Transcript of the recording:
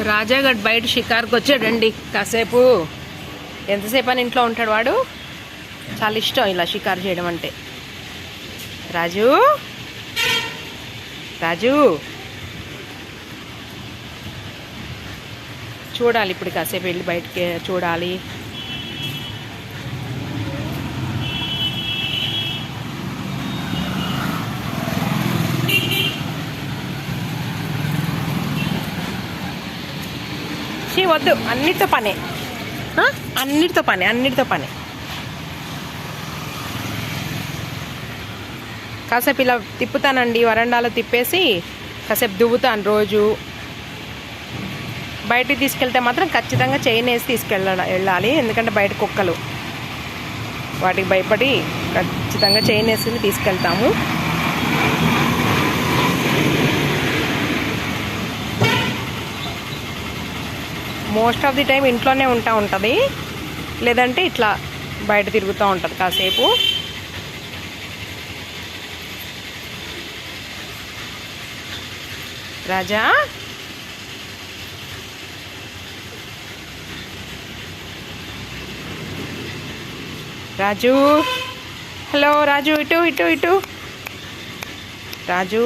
రాజాగఢ్ బయట షికార్కి వచ్చాడండి కాసేపు. ఎంతసేపు అని ఇంట్లో ఉంటాడు వాడు. చాలా ఇష్టం ఇలా షికారు చేయడం అంటే. రాజు రాజు చూడాలి ఇప్పుడు, కాసేపు వెళ్ళి బయటికి చూడాలి. వద్దు, అన్నిటితో పనే, అన్నిటితో పనే. కాసేపు ఇలా తిప్పుతానండి, వరండాలో తిప్పేసి కాసేపు దువ్వుతాను రోజు. బయటికి తీసుకెళ్తే మాత్రం ఖచ్చితంగా చైన్ వేసి వెళ్ళాలి, ఎందుకంటే బయట కుక్కలు, వాటికి భయపడి ఖచ్చితంగా చైన్ వేసి తీసుకెళ్తాము. మోస్ట్ ఆఫ్ ది టైం ఇంట్లోనే ఉంటుంది, లేదంటే ఇట్లా బయట తిరుగుతూ ఉంటుంది కాసేపు. రాజా రాజు, హలో రాజు, ఇటు ఇటు ఇటు రాజు.